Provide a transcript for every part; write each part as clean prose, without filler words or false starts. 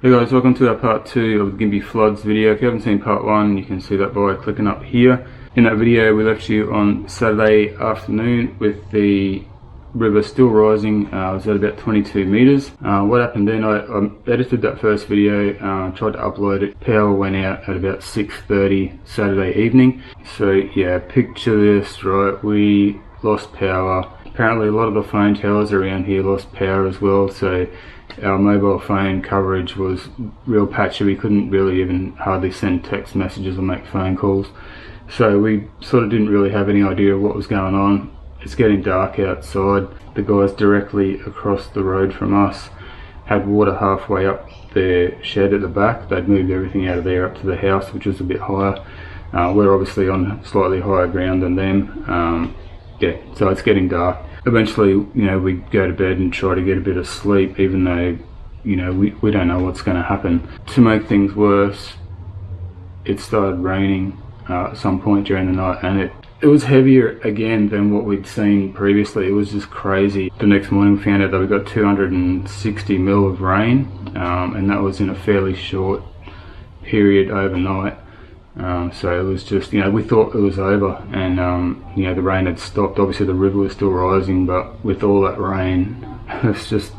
Hey guys, welcome to our part 2 of the Gympie floods video. If you haven't seen part 1, you can see that by clicking up here. In that video we left you on Saturday afternoon with the river still rising. It was at about 22 meters. What happened then, I edited that first video, tried to upload it. Power went out at about 6:30 Saturday evening. So yeah, picture this, right? We lost power. Apparently a lot of the phone towers around here lost power as well, so our mobile phone coverage was real patchy. We couldn't really even hardly send text messages or make phone calls. So we sort of didn't really have any idea of what was going on. It's getting dark outside. The guys directly across the road from us had water halfway up their shed at the back. They'd moved everything out of there up to the house, which was a bit higher. We're obviously on slightly higher ground than them. Yeah, so it's getting dark. Eventually, you know, we go to bed and try to get a bit of sleep, even though, you know, we don't know what's going to happen. To make things worse, it started raining at some point during the night, and it was heavier again than what we'd seen previously. It was just crazy. The next morning we found out that we got 260 mil of rain, and that was in a fairly short period overnight. So it was just, you know, we thought it was over, and you know, the rain had stopped. Obviously the river was still rising, but with all that rain, it's just,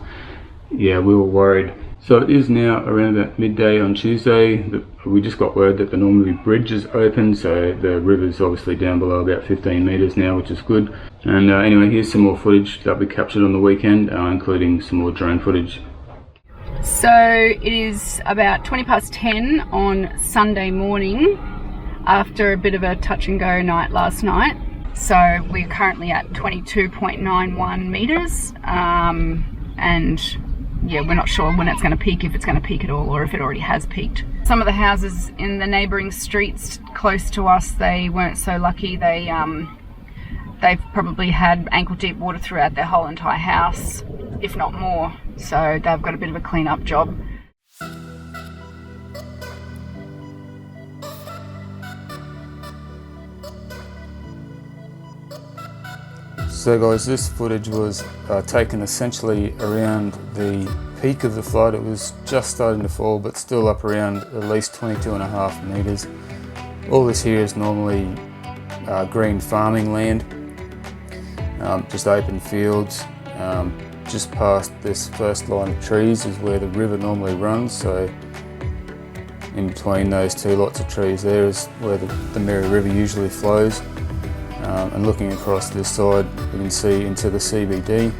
yeah, we were worried. So it is now around about midday on Tuesday. We just got word that the Normanby Bridge is open, so the river's obviously down below about 15 meters now, which is good. And anyway, here's some more footage that we captured on the weekend, including some more drone footage. So it is about 10 on Sunday morning, after a bit of a touch and go night last night. So we're currently at 22.91 meters, and yeah, we're not sure when it's going to peak, if it's going to peak at all, or if it already has peaked. Some of the houses in the neighbouring streets close to us, they weren't so lucky. They've probably had ankle deep water throughout their whole entire house, if not more. So they've got a bit of a clean up job. So guys, this footage was taken essentially around the peak of the flood. It was just starting to fall, but still up around at least 22.5 meters. All this here is normally green farming land, just open fields. Just past this first line of trees is where the river normally runs, so in between those two lots of trees there is where the Tenere River usually flows. And looking across this side, you can see into the CBD.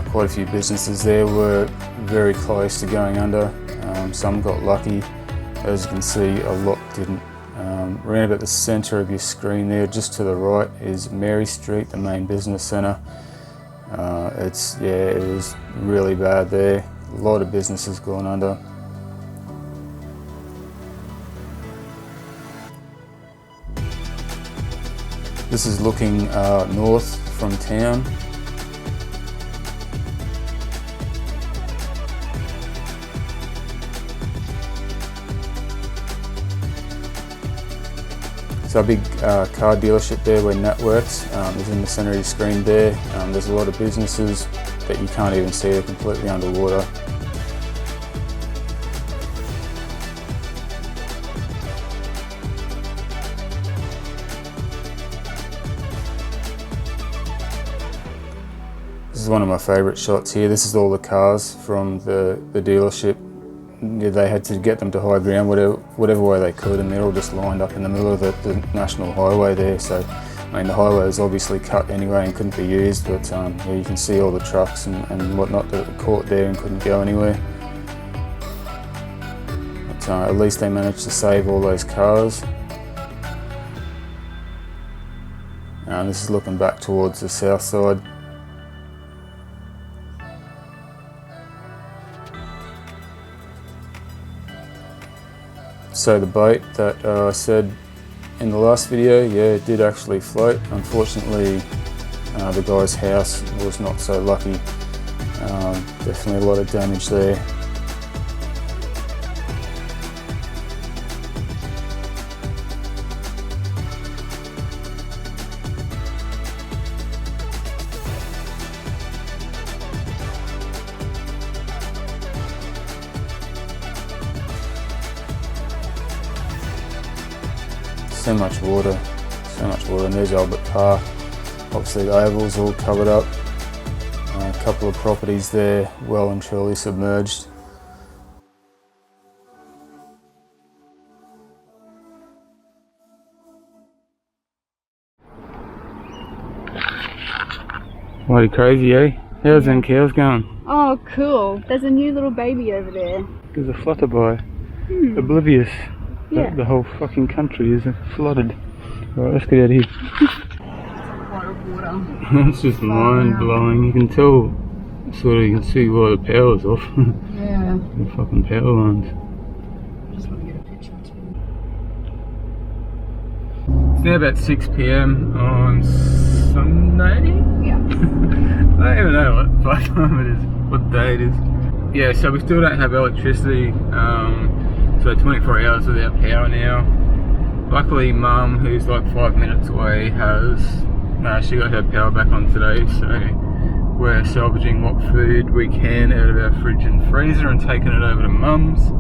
Quite a few businesses there were very close to going under. Some got lucky. As you can see, a lot didn't. Around about the centre of your screen there, just to the right, is Mary Street, the main business centre. It was really bad there. A lot of businesses gone under. This is looking north from town. So a big car dealership there where Nat works is in the centre of your screen there. There's a lot of businesses that you can't even see, they're completely underwater. This is one of my favourite shots here. This is all the cars from the dealership. Yeah, they had to get them to high ground whatever way they could, and they're all just lined up in the middle of the national highway there. So, I mean, the highway is obviously cut anyway and couldn't be used, but yeah, you can see all the trucks and whatnot that were caught there and couldn't go anywhere. But at least they managed to save all those cars. This is looking back towards the south side. So the boat that I said in the last video, yeah, it did actually float. Unfortunately, the guy's house was not so lucky. Definitely a lot of damage there. so much water, and there's Albert Park. Obviously the oval's all covered up. A couple of properties there well and truly submerged. Bloody crazy, eh? How's them cows going? Oh, cool. There's a new little baby over there. There's a flutterby. Oblivious. Yeah. The whole fucking country is flooded. Right, let's get out of here. Water. That's just mind blowing. You can tell, sort of, you can see why the power's off. Yeah. The fucking power lines. Just want to get a picture too. It's now about 6 PM on Sunday. Yeah. I don't even know what time it is, what day it is. Yeah, so we still don't have electricity, so 24 hours without power now. Luckily Mum, who's like 5 minutes away, she got her power back on today, so we're salvaging what food we can out of our fridge and freezer and taking it over to Mum's.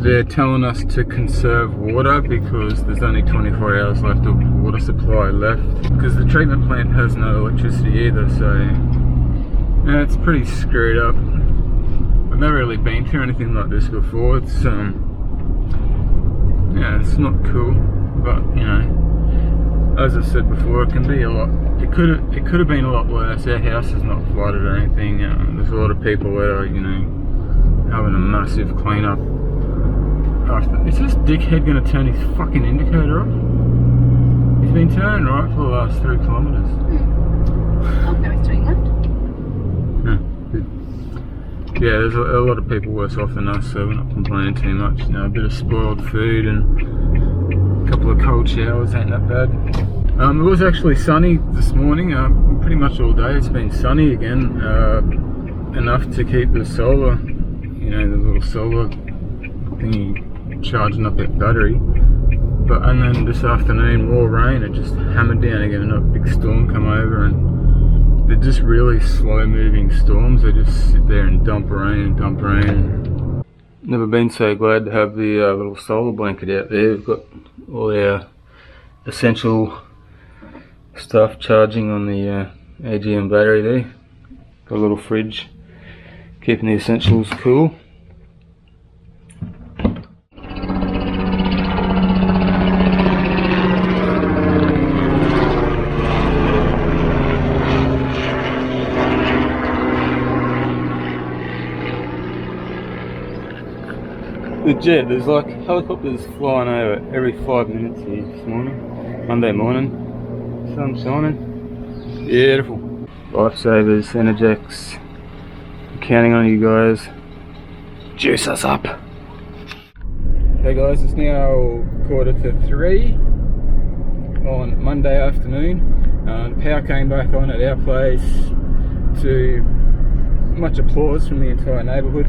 They're telling us to conserve water because there's only 24 hours left of water supply left, because the treatment plant has no electricity either, so yeah, it's pretty screwed up. I've never really been through anything like this before. It's yeah, it's not cool, but you know, as I said before, it can be a lot. It could have been a lot worse. Our house is not flooded or anything. There's a lot of people that are, you know, having a massive clean up. Is this dickhead going to turn his fucking indicator off? He's been turning right for the last 3 kilometres. Oh, no, he's turning left. Yeah, there's a lot of people worse off than us, so we're not complaining too much. You know, a bit of spoiled food and a couple of cold showers ain't that bad. It was actually sunny this morning, pretty much all day. It's been sunny again, enough to keep the solar, you know, the little solar thingy charging up that battery. And then this afternoon, more rain. It just hammered down again, a big storm come over, and they're just really slow moving storms. They just sit there and dump rain. Never been so glad to have the little solar blanket out there. We've got all our essential stuff charging on the AGM battery there. Got a little fridge keeping the essentials cool. Legit, there's like helicopters flying over every 5 minutes here this morning. Monday morning. Sun shining. Beautiful. Lifesavers, Energex. I'm counting on you guys. Juice us up. Hey guys, it's now 2:45 on Monday afternoon. The power came back on at our place to much applause from the entire neighbourhood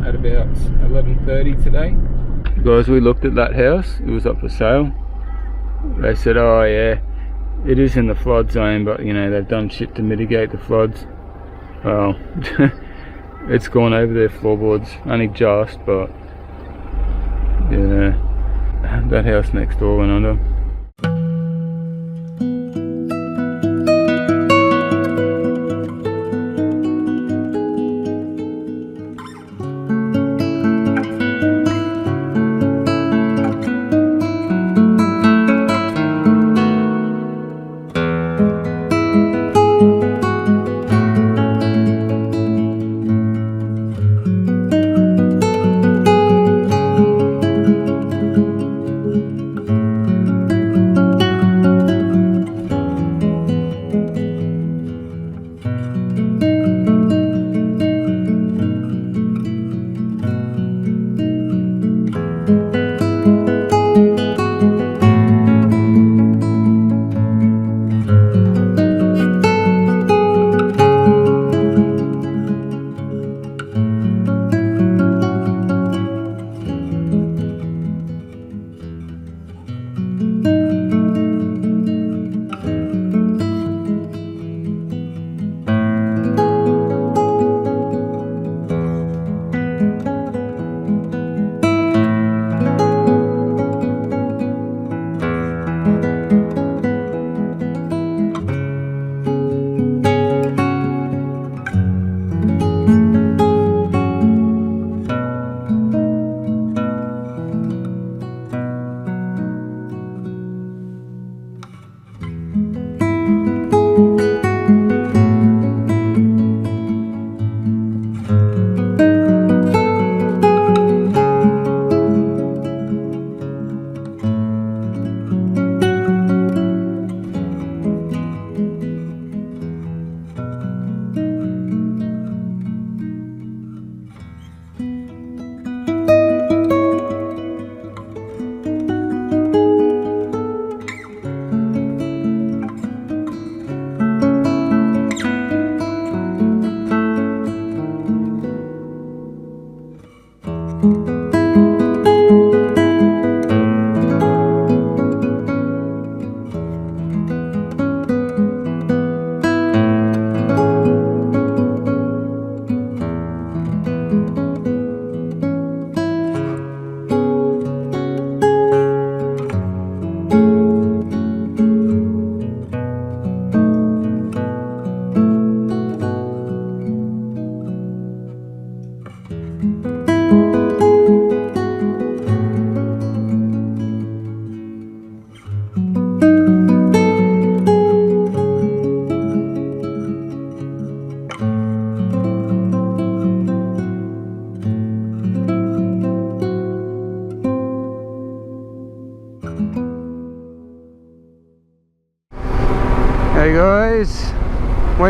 at about 11:30 today. Guys, we looked at that house, it was up for sale. They said, oh yeah, it is in the flood zone, but you know, they've done shit to mitigate the floods. Well, it's gone over their floorboards, only just, but yeah, that house next door went under.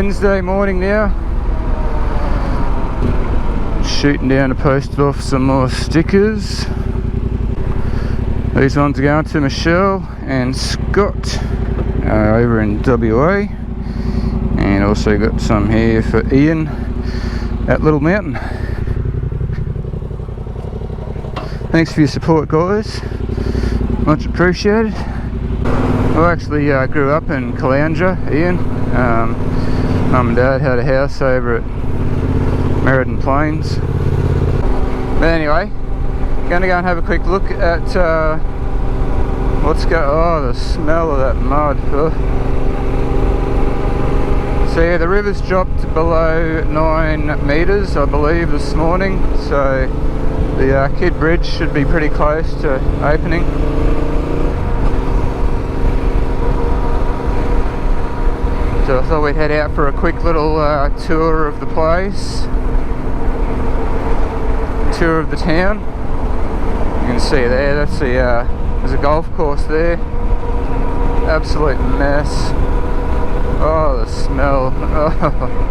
Wednesday morning now. Shooting down to post off some more stickers. These ones are going to Michelle and Scott over in WA, and also got some here for Ian at Little Mountain. Thanks for your support, guys, much appreciated. I actually grew up in Caloundra, Ian. Mum and Dad had a house over at Meriden Plains. But anyway, going to go and have a quick look at oh, the smell of that mud. Ugh. So yeah, the river's dropped below 9 meters, I believe, this morning. So the Kid Bridge should be pretty close to opening. So I thought we'd head out for a quick little tour of the place, tour of the town. You can see there, that's the there's a golf course there. Absolute mess. Oh, the smell. Oh.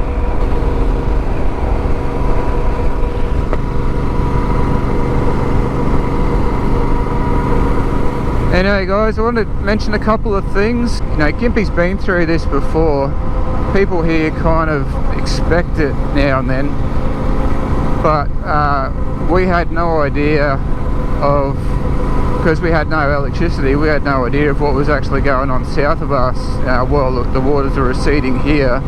Anyway guys, I wanted to mention a couple of things. You know, Gympie's been through this before. People here kind of expect it now and then, but we had no idea of, because we had no electricity, we had no idea of what was actually going on south of us. Well, look, the waters are receding here,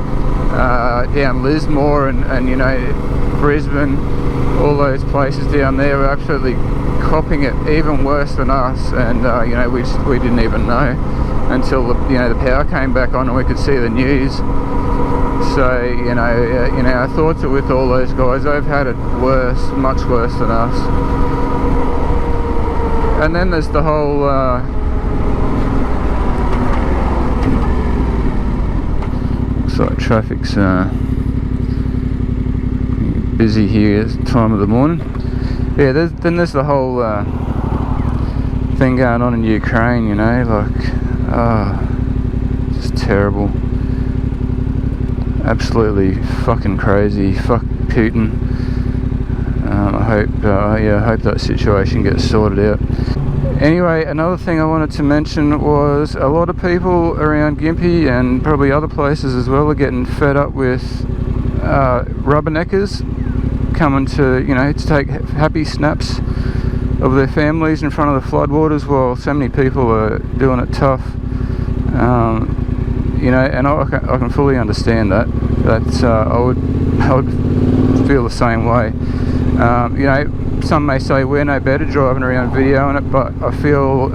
down Lismore and you know, Brisbane, all those places down there were absolutely copping it even worse than us, and you know, we didn't even know until the power came back on and we could see the news. So you know, our thoughts are with all those guys. They've had it worse, much worse than us. And then there's the whole looks like traffic's busy here at the time of the morning. Yeah, then there's the whole thing going on in Ukraine, you know, like, just terrible. Absolutely fucking crazy. Fuck Putin. I hope that situation gets sorted out. Anyway, another thing I wanted to mention was a lot of people around Gympie and probably other places as well are getting fed up with rubberneckers coming to, you know, to take happy snaps of their families in front of the floodwaters while so many people are doing it tough. You know, and I can fully understand that. That's I would feel the same way. You know, some may say we're no better driving around videoing it, but I feel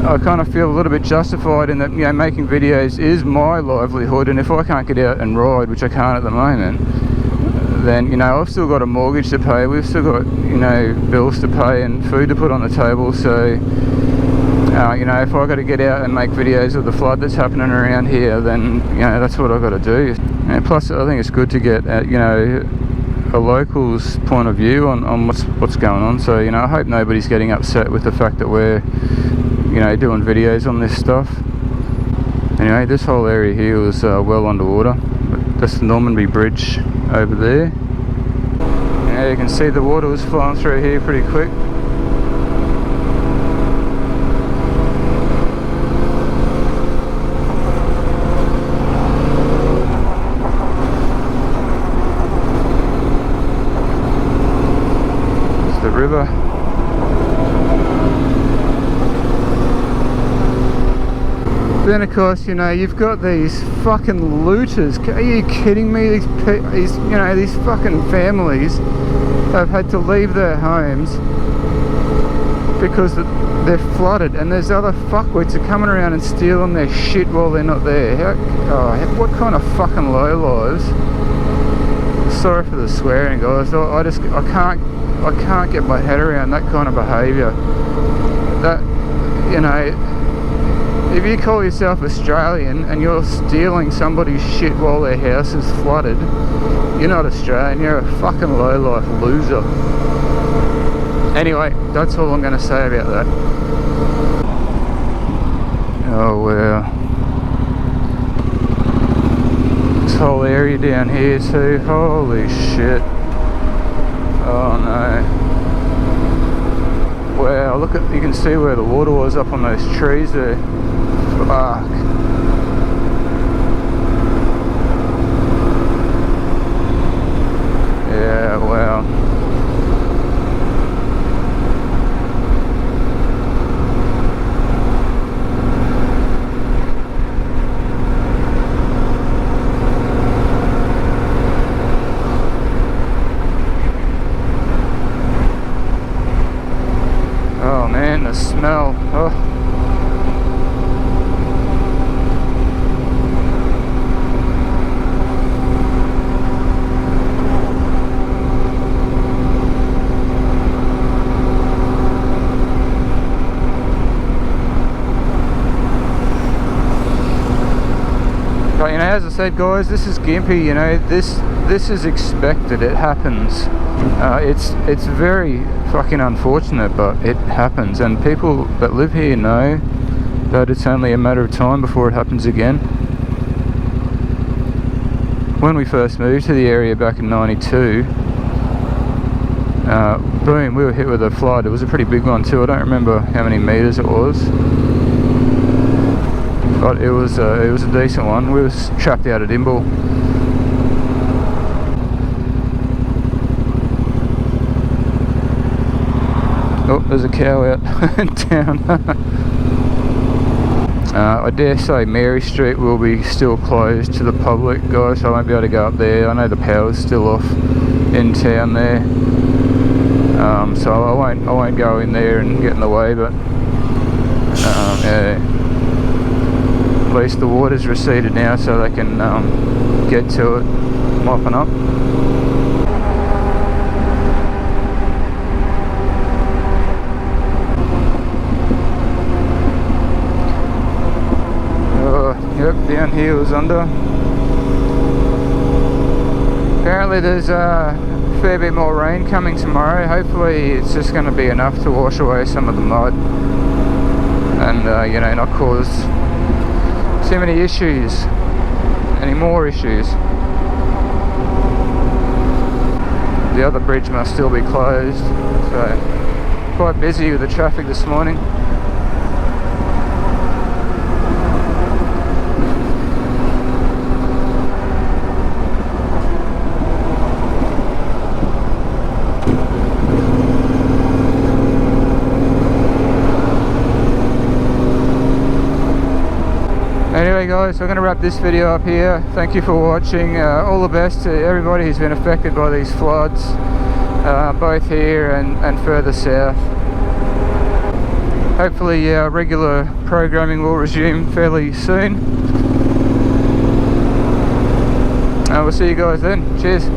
I kind of feel a little bit justified in that, you know, making videos is my livelihood, and if I can't get out and ride, which I can't at the moment, then, you know, I've still got a mortgage to pay, we've still got, you know, bills to pay and food to put on the table. So you know, if I've got to get out and make videos of the flood that's happening around here, then, you know, that's what I've got to do. And plus, I think it's good to get, you know, a local's point of view on what's going on. So, you know, I hope nobody's getting upset with the fact that we're, you know, doing videos on this stuff. Anyway, this whole area here was well underwater. That's the Normanby Bridge over there. Yeah, you can see the water was flowing through here pretty quick. River. Then of course, you know, you've got these fucking looters. Are you kidding me? These you know, these fucking families have had to leave their homes because they're flooded, and there's other fuckwits are coming around and stealing their shit while they're not there. What kind of fucking lowlives? Sorry for the swearing, guys. I can't get my head around that kind of behaviour. That, you know, if you call yourself Australian and you're stealing somebody's shit while their house is flooded, you're not Australian, you're a fucking low-life loser. Anyway, that's all I'm going to say about that. Oh wow. whole area down here too. Holy shit. Oh no. Wow, look at, you can see where the water was up on those trees there. Fuck. Yeah, wow. Oh man, the smell. Oh. But you know, as I said guys, this is Gympie, you know, this is expected, it happens. It's very fucking unfortunate, but it happens, and people that live here know that it's only a matter of time before it happens again. When we first moved to the area back in '92, boom, we were hit with a flood. It was a pretty big one too. I don't remember how many meters it was, but it was a decent one. We was trapped out at Imbil. Oh, there's a cow out in town. I dare say Mary Street will be still closed to the public, guys, so I won't be able to go up there. I know the power's still off in town there, so I won't go in there and get in the way. But yeah. At least the water's receded now, so they can get to it, mopping up. Yep, down here was under. Apparently there's a fair bit more rain coming tomorrow. Hopefully it's just going to be enough to wash away some of the mud and you know, not cause too many issues, any more issues. The other bridge must still be closed, so quite busy with the traffic this morning. Anyway guys, I'm going to wrap this video up here. Thank you for watching. All the best to everybody who's been affected by these floods, both here and further south. Hopefully regular programming will resume fairly soon. We'll see you guys then. Cheers.